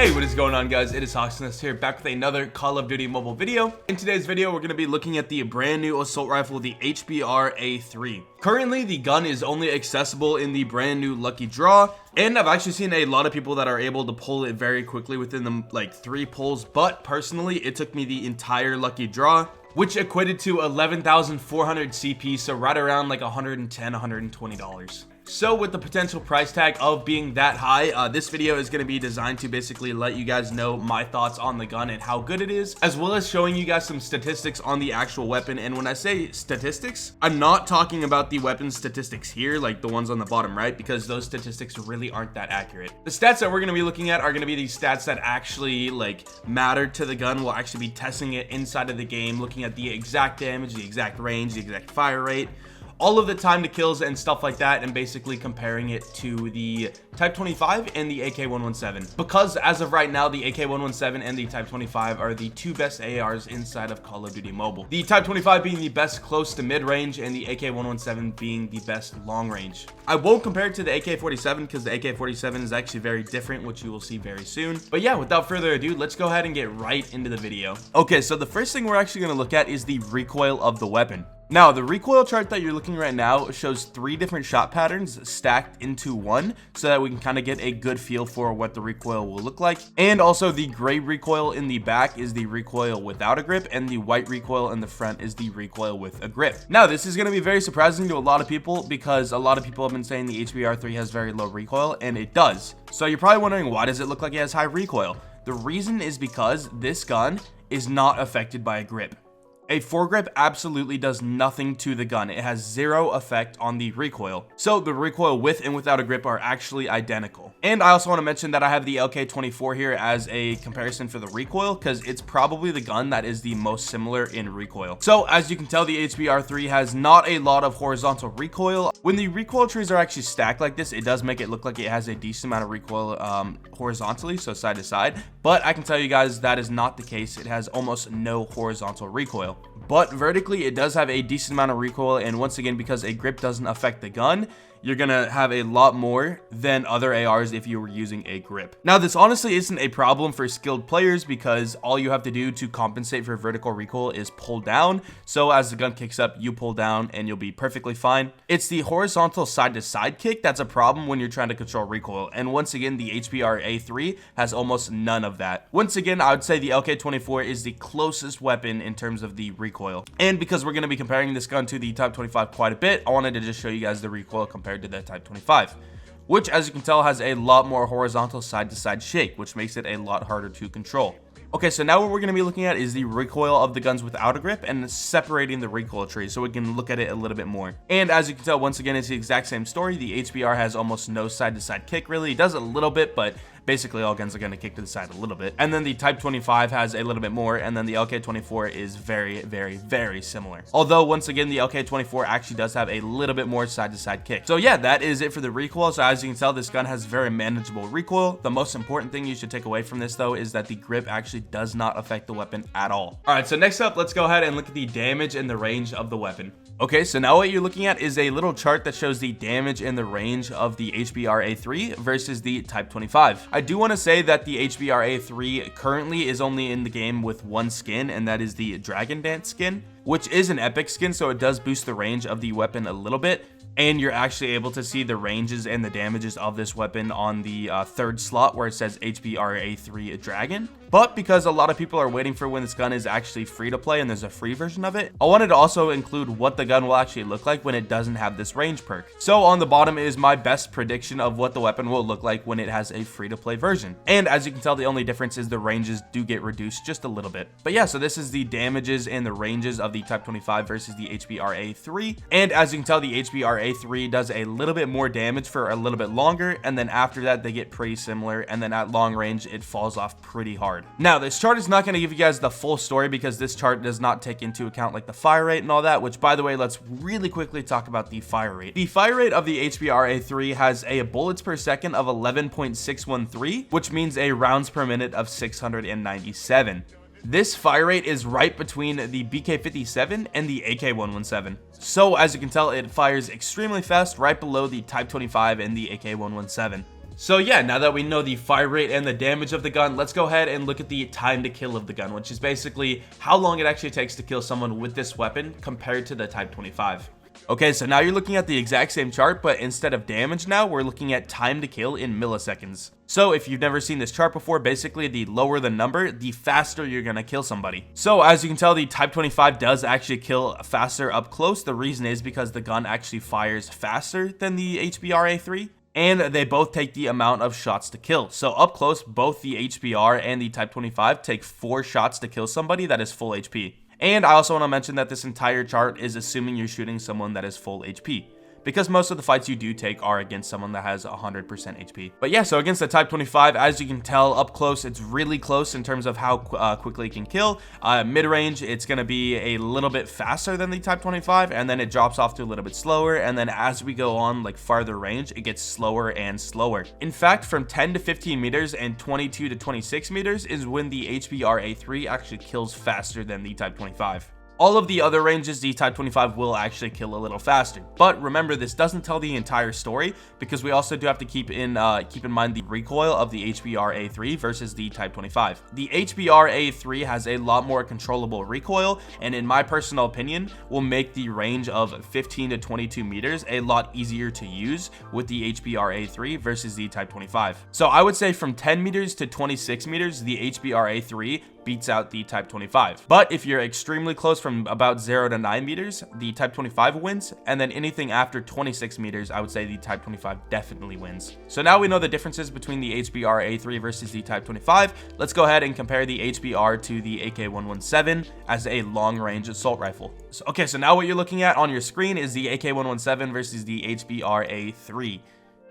Hey, what is going on, guys? It is Hawksness here, back with another Call of Duty mobile video. In today's video, we're going to be looking at the brand new assault rifle, the HBRa3. Currently, the gun is only accessible in the brand new lucky draw, and I've actually seen a lot of people that are able to pull it very quickly within the like 3 pulls, but personally, it took me the entire lucky draw, which equated to 11,400 CP, so right around like $110, $120. So with the potential price tag of being that high, this video is going to be designed to basically let you guys know my thoughts on the gun and how good it is, as well as showing you guys some statistics on the actual weapon. And when I say statistics, I'm not talking about the weapon statistics here, like the ones on the bottom right, because those statistics really aren't that accurate. The stats that we're going to be looking at are going to be the stats that actually like matter to the gun. We'll actually be testing it inside of the game, looking at the exact damage, the exact range, the exact fire rate, all of the time to kills and stuff like that, and basically comparing it to the Type25 and the Ak117, because as of right now, the Ak117 and the Type25 are the 2 best ARs inside of Call of Duty Mobile. The Type25 being the best close to mid-range, and the Ak117 being the best long range. I won't compare it to the AK-47 because the AK-47 is actually very different, which you will see very soon. But yeah, without further ado, let's go ahead and get right into the video. Okay, so the first thing we're actually going to look at is the recoil of the weapon. Now, the recoil chart that you're looking right now shows 3 different shot patterns stacked into one, so that we can kind of get a good feel for what the recoil will look like. And also, the gray recoil in the back is the recoil without a grip, and the white recoil in the front is the recoil with a grip. Now, this is going to be very surprising to a lot of people, because a lot of people have been saying the HBR3 has very low recoil, and it does. So you're probably wondering, why does it look like it has high recoil? The reason is because this gun is not affected by a grip. A foregrip absolutely does nothing to the gun. It has 0 effect on the recoil. So the recoil with and without a grip are actually identical. And I also want to mention that I have the Lk24 here as a comparison for the recoil, because it's probably the gun that is the most similar in recoil. So as you can tell, the HBR3 has not a lot of horizontal recoil. When the recoil trees are actually stacked like this, it does make it look like it has a decent amount of recoil horizontally, so side to side. But I can tell you guys that is not the case. It has almost no horizontal recoil. But vertically, it does have a decent amount of recoil, and once again, because a grip doesn't affect the gun, you're gonna have a lot more than other ARs if you were using a grip. Now, this honestly isn't a problem for skilled players, because all you have to do to compensate for vertical recoil is pull down. So as the gun kicks up, you pull down and you'll be perfectly fine. It's the horizontal side to side kick that's a problem when you're trying to control recoil. And once again, the HBRa3 has almost none of that. Once again, I would say the Lk24 is the closest weapon in terms of the recoil. And because we're gonna be comparing this gun to the Type25 quite a bit, I wanted to just show you guys the recoil compared to the Type25, which, as you can tell, has a lot more horizontal side to side shake, which makes it a lot harder to control. Okay, so now what we're going to be looking at is the recoil of the guns without a grip and separating the recoil tree, so we can look at it a little bit more. And as you can tell, once again, it's the exact same story. The HBR has almost no side to side kick, really. It does a little bit, but basically all guns are going to kick to the side a little bit. And then the Type25 has a little bit more, and then the Lk24 is very, very, very similar. Although, once again, the Lk24 actually does have a little bit more side to side kick. So yeah, that is it for the recoil. So as you can tell, this gun has very manageable recoil. The most important thing you should take away from this, though, is that the grip actually does not affect the weapon at all. All right, so next up, let's go ahead and look at the damage and the range of the weapon. Okay, so now what you're looking at is a little chart that shows the damage and the range of the HBRa3 versus the Type25. I do want to say that the HBRa3 currently is only in the game with one skin, and that is the Dragon Dance skin, which is an epic skin, so it does boost the range of the weapon a little bit. And you're actually able to see the ranges and the damages of this weapon on the 3rd slot where it says HBRa3 Dragon. But because a lot of people are waiting for when this gun is actually free to play and there's a free version of it, I wanted to also include what the gun will actually look like when it doesn't have this range perk. So on the bottom is my best prediction of what the weapon will look like when it has a free to play version. And as you can tell, the only difference is the ranges do get reduced just a little bit. But yeah, so this is the damages and the ranges of the Type25 versus the HBRa3. And as you can tell, the HBRa3 does a little bit more damage for a little bit longer, and then after that they get pretty similar, and then at long range it falls off pretty hard. Now, this chart is not going to give you guys the full story, because this chart does not take into account like the fire rate and all that, which, by the way, let's really quickly talk about the fire rate. The fire rate of the HBRa3 has a bullets per second of 11.613, which means a rounds per minute of 697. This fire rate is right between the BK57 and the AK117. So as you can tell, it fires extremely fast, right below the Type25 and the AK117. So yeah, now that we know the fire rate and the damage of the gun, let's go ahead and look at the time to kill of the gun, which is basically how long it actually takes to kill someone with this weapon compared to the Type 25. Okay, so now you're looking at the exact same chart, but instead of damage now, we're looking at time to kill in milliseconds. So if you've never seen this chart before, basically the lower the number, the faster you're gonna kill somebody. So as you can tell, the Type 25 does actually kill faster up close. The reason is because the gun actually fires faster than the HBRa3. And they both take the amount of shots to kill. So up close, both the HBR and the Type 25 take 4 shots to kill somebody that is full HP. And I also want to mention that this entire chart is assuming you're shooting someone that is full HP, because most of the fights you do take are against someone that has 100% HP. But yeah, so against the Type 25, as you can tell up close, it's really close in terms of how quickly it can kill. Mid-range, it's going to be a little bit faster than the Type 25, and then it drops off to a little bit slower, and then as we go on like farther range, it gets slower and slower. In fact, from 10 to 15 meters and 22 to 26 meters is when the HBRa3 actually kills faster than the Type 25. All of the other ranges, the Type 25 will actually kill a little faster. But remember, this doesn't tell the entire story, because we also do have to keep in mind the recoil of the HBRa3 versus the Type 25. The HBRa3 has a lot more controllable recoil, and in my personal opinion, will make the range of 15 to 22 meters a lot easier to use with the HBRa3 versus the Type 25. So I would say from 10 meters to 26 meters, the HBRa3 beats out the Type 25. But if you're extremely close from about 0 to 9 meters, the Type 25 wins, and then anything after 26 meters, I would say the Type 25 definitely wins. So now we know the differences between the HBRa3 versus the Type 25. Let's go ahead and compare the HBR to the Ak117 as a long-range assault rifle. So now what you're looking at on your screen is the Ak117 versus the HBRa3.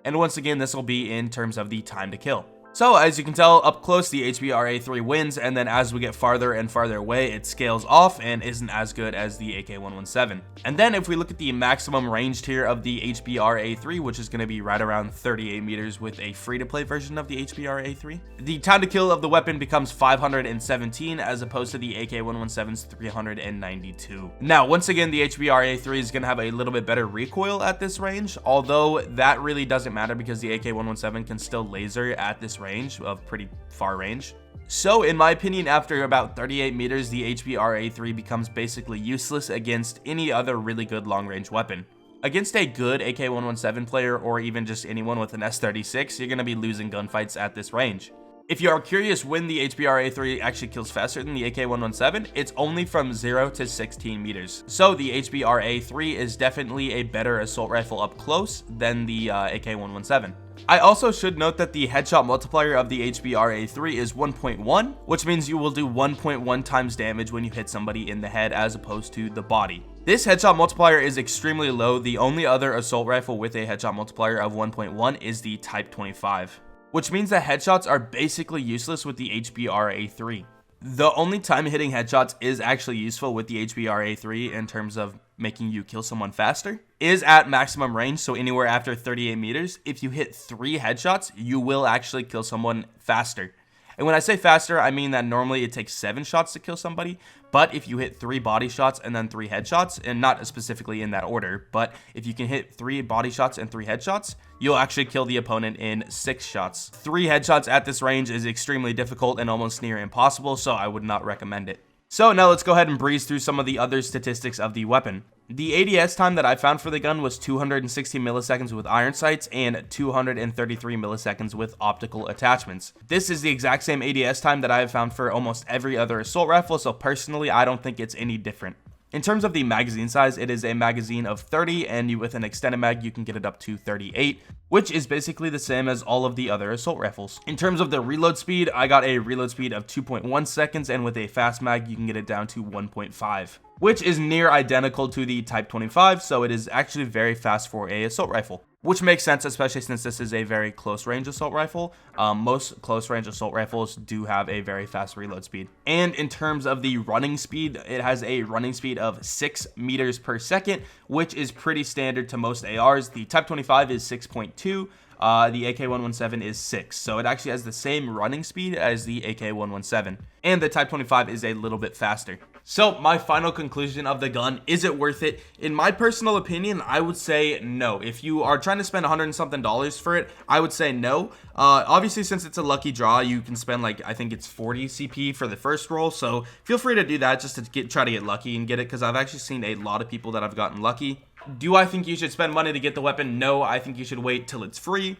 And once again, this will be in terms of the time to kill. So as you can tell, up close, the HBRa3 wins, and then as we get farther and farther away, it scales off and isn't as good as the Ak117. And then if we look at the maximum range tier of the HBRa3, which is going to be right around 38 meters with a free-to-play version of the HBRa3, the time to kill of the weapon becomes 517 as opposed to the Ak117's 392. Now, once again, the HBRa3 is going to have a little bit better recoil at this range, although that really doesn't matter because the Ak117 can still laser at this range of pretty far range. So in my opinion, after about 38 meters, the HBRa3 becomes basically useless against any other really good long-range weapon. Against a good Ak117 player, or even just anyone with an S36, you're going to be losing gunfights at this range. If you are curious when the HBRa3 actually kills faster than the Ak117, it's only from 0 to 16 meters. So the HBRa3 is definitely a better assault rifle up close than the Ak117. I also should note that the headshot multiplier of the HBRa3 is 1.1, which means you will do 1.1 times damage when you hit somebody in the head as opposed to the body. This headshot multiplier is extremely low. The only other assault rifle with a headshot multiplier of 1.1 is the Type 25, which means that headshots are basically useless with the HBRa3. The only time hitting headshots is actually useful with the HBRa3 in terms of making you kill someone faster is at maximum range, so anywhere after 38 meters. If you hit 3 headshots, you will actually kill someone faster. And when I say faster, I mean that normally it takes 7 shots to kill somebody, but if you hit 3 body shots and then 3 headshots, and not specifically in that order, but if you can hit 3 body shots and 3 headshots, you'll actually kill the opponent in 6 shots. 3 headshots at this range is extremely difficult and almost near impossible, so I would not recommend it. So now let's go ahead and breeze through some of the other statistics of the weapon. The ADS time that I found for the gun was 260 milliseconds with iron sights and 233 milliseconds with optical attachments. This is the exact same ADS time that I have found for almost every other assault rifle, so personally I don't think it's any different. In terms of the magazine size, it is a magazine of 30, and with an extended mag, you can get it up to 38, which is basically the same as all of the other assault rifles. In terms of the reload speed, I got a reload speed of 2.1 seconds, and with a fast mag, you can get it down to 1.5, which is near identical to the Type 25, so it is actually very fast for a assault rifle. Which makes sense, especially since this is a very close range assault rifle. Most close range assault rifles do have a very fast reload speed. And in terms of the running speed, it has a running speed of 6 meters per second, which is pretty standard to most ARs. The Type 25 is 6.2. The Ak117 is 6, so it actually has the same running speed as the Ak117, and the Type 25 is a little bit faster. So my final conclusion of the gun, is it worth it? In my personal opinion, I would say no. If you are trying to spend $100 and something for it, I would say no. Obviously, since it's a lucky draw, you can spend like, I think it's 40 CP for the first roll. So feel free to do that just to try to get lucky and get it, because I've actually seen a lot of people that have gotten lucky. Do I think you should spend money to get the weapon? No, I think you should wait till it's free.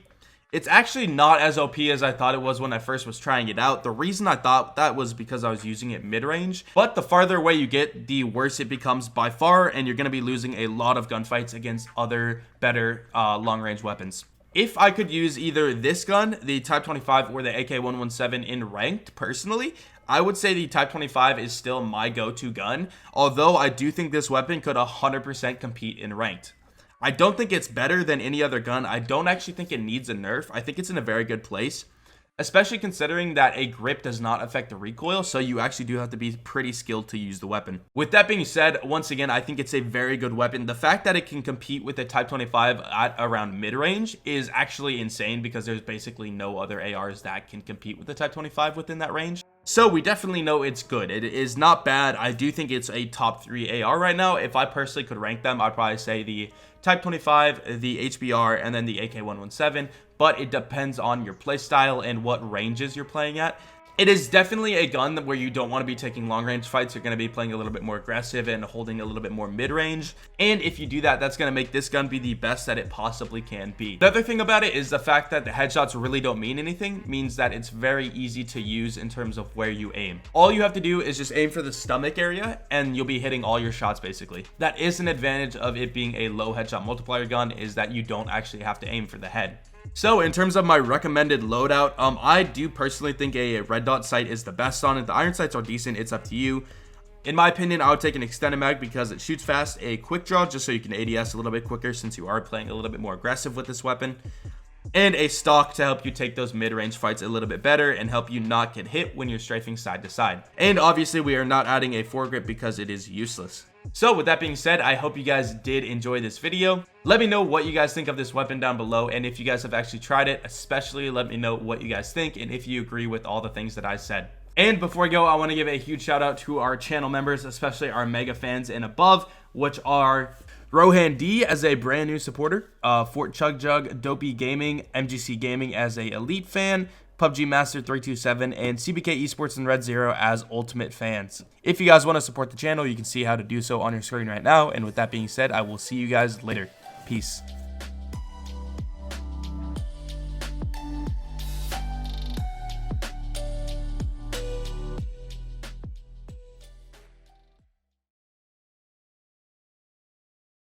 It's actually not as OP as I thought it was when I first was trying it out. The reason I thought that was because I was using it mid-range. But the farther away you get, the worse it becomes by far, and you're going to be losing a lot of gunfights against other better long-range weapons. If I could use either this gun, the Type25, or the Ak117 in ranked, personally, I would say the Type25 is still my go-to gun, although I do think this weapon could 100% compete in ranked. I don't think it's better than any other gun. I don't actually think it needs a nerf. I think it's in a very good place, especially considering that a grip does not affect the recoil, so you actually do have to be pretty skilled to use the weapon. With that being said, once again, I think it's a very good weapon. The fact that it can compete with the Type 25 at around mid-range is actually insane, because there's basically no other ARs that can compete with the Type 25 within that range. So we definitely know it's good. It is not bad. I do think it's a top 3 AR right now. If I personally could rank them, I'd probably say the Type 25, the HBR, and then the Ak117, but it depends on your playstyle and what ranges you're playing at. It is definitely a gun where you don't want to be taking long range fights. You're going to be playing a little bit more aggressive and holding a little bit more mid range. And if you do that, that's going to make this gun be the best that it possibly can be. The other thing about it is the fact that the headshots really don't mean anything, means that it's very easy to use in terms of where you aim. All you have to do is just aim for the stomach area and you'll be hitting all your shots basically. That is an advantage of it being a low headshot multiplier gun, is that you don't actually have to aim for the head. So in terms of my recommended loadout, I do personally think a red dot sight is the best on it. The iron sights are decent, it's up to you. In my opinion, I would take an extended mag because it shoots fast, a quick draw just so you can ADS a little bit quicker since you are playing a little bit more aggressive with this weapon, and a stock to help you take those mid-range fights a little bit better and help you not get hit when you're strafing side to side. And obviously we are not adding a foregrip because it is useless. So with that being said, I hope you guys did enjoy this video. Let me know what you guys think of this weapon down below, and if you guys have actually tried it, especially let me know what you guys think and if you agree with all the things that I said. And before I go, I want to give a huge shout out to our channel members, especially our mega fans and above, which are Rohan D as a brand new supporter, Fort Chug Jug, Dopey Gaming, MGC Gaming as a elite fan, PUBG Master 327, and CBK Esports and Red Zero as ultimate fans. If you guys want to support the channel, you can see how to do so on your screen right now. And with that being said, I will see you guys later. Peace.